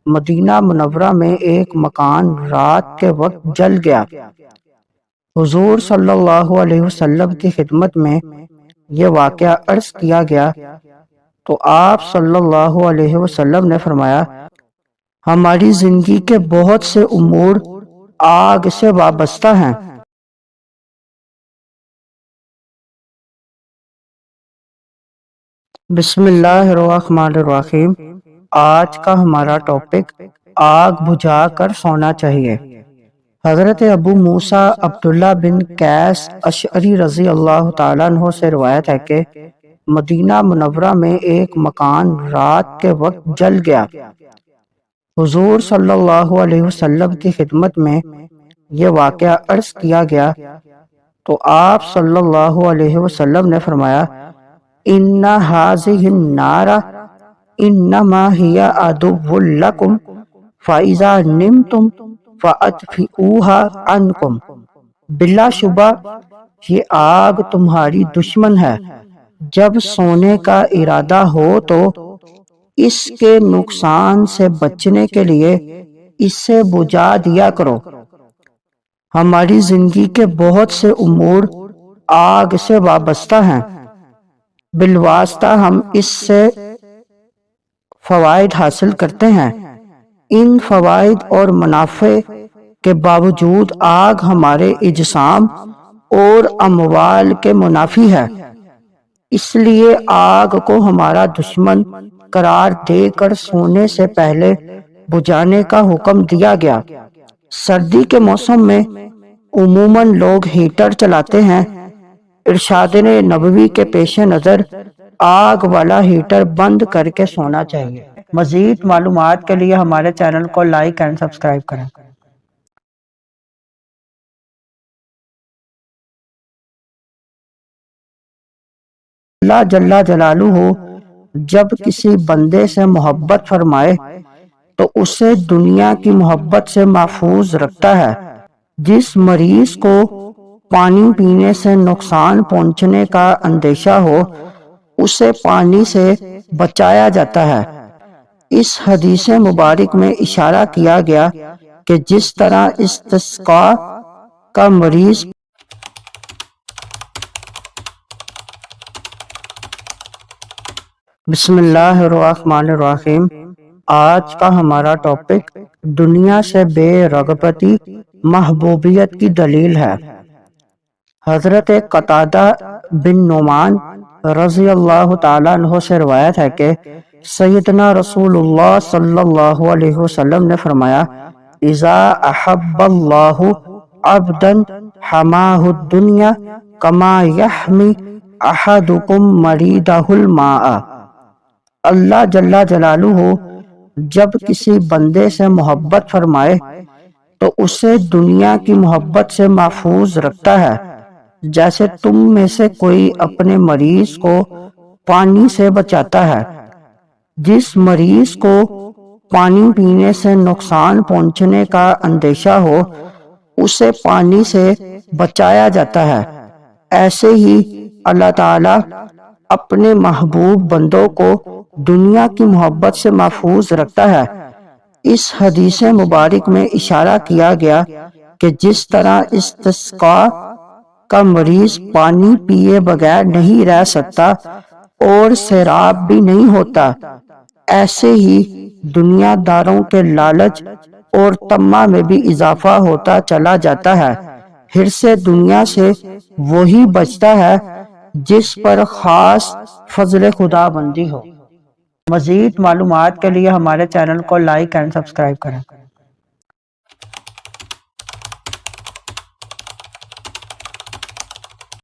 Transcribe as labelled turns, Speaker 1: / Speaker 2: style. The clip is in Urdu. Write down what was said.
Speaker 1: مدینہ منورہ میں ایک مکان رات کے وقت جل گیا۔ حضور صلی اللہ علیہ وسلم کی خدمت میں یہ واقعہ عرض کیا گیا تو آپ صلی اللہ علیہ وسلم نے فرمایا، ہماری زندگی کے بہت سے امور آگ سے وابستہ ہیں۔ بسم اللہ الرحمن الرحیم۔ آج کا ہمارا ٹاپک آگ بجھا کر سونا چاہیے۔ حضرت ابو موسیٰ عبداللہ بن قیس اشعری رضی اللہ تعالیٰ عنہ سے روایت ہے کہ مدینہ منورہ میں ایک مکان رات کے وقت جل گیا۔ حضور صلی اللہ علیہ وسلم کی خدمت میں یہ واقعہ عرض کیا گیا تو آپ صلی اللہ علیہ وسلم نے فرمایا، ان هذه النار انما هي عدو لكم فاذا نمتم فاطفئوها عنكم۔ بلا شبہ یہ آگ تمہاری دشمن ہے، جب سونے کا ارادہ ہو تو اس کے نقصان سے بچنے کے لیے اسے بجھا دیا کرو۔ ہماری زندگی کے بہت سے امور آگ سے وابستہ ہیں، بالواسطہ ہم اس سے فوائد حاصل کرتے ہیں۔ ان فوائد اور منافع کے باوجود آگ ہمارے اجسام اور اموال کے منافی ہے، اس لیے آگ کو ہمارا دشمن قرار دے کر سونے سے پہلے بجھانے کا حکم دیا گیا۔ سردی کے موسم میں عموماً لوگ ہیٹر چلاتے ہیں۔ ارشاد نبوی کے پیش نظر آگ والا ہیٹر بند کر کے سونا چاہیے۔ مزید معلومات کے لیے ہمارے چینل کو لائک اینڈ سبسکرائب کریں۔ اللہ جل جلالہ جب کسی بندے سے محبت فرمائے تو اسے دنیا کی محبت سے محفوظ رکھتا ہے۔ جس مریض کو پانی پینے سے نقصان پہنچنے کا اندیشہ ہو اسے پانی سے بچایا جاتا ہے۔ اس حدیث مبارک میں اشارہ کیا گیا کہ جس طرح استسقاء کا مریض بسم اللہ الرحمن الرحیم۔ آج کا ہمارا ٹاپک دنیا سے بے رغبتی محبوبیت کی دلیل ہے۔ حضرت قتادہ بن نعمان رضی اللہ تعالیٰ عنہ سے روایت ہے کہ سیدنا رسول اللہ صلی اللہ علیہ وسلم نے فرمایا، اذا احب اللہ عبدا حماہ الدنیا کما یحمی احدکم مریدہ الماء۔ اللہ جل جلالہ جب کسی بندے سے محبت فرمائے تو اسے دنیا کی محبت سے محفوظ رکھتا ہے، جیسے تم میں سے کوئی اپنے مریض کو پانی سے بچاتا ہے۔ جس مریض کو پانی پینے سے نقصان پہنچنے کا اندیشہ ہو اسے پانی سے بچایا جاتا ہے، ایسے ہی اللہ تعالیٰ اپنے محبوب بندوں کو دنیا کی محبت سے محفوظ رکھتا ہے۔ اس حدیث مبارک میں اشارہ کیا گیا کہ جس طرح استسقاء کا مریض پانی پیے بغیر نہیں رہ سکتا اور سیراب بھی نہیں ہوتا، ایسے ہی دنیا داروں کے لالچ اور طمع میں بھی اضافہ ہوتا چلا جاتا ہے۔ حرص دنیا سے وہی بچتا ہے جس پر خاص فضل خدا بندی ہو۔ مزید معلومات کے لیے ہمارے چینل کو لائک اینڈ سبسکرائب کریں۔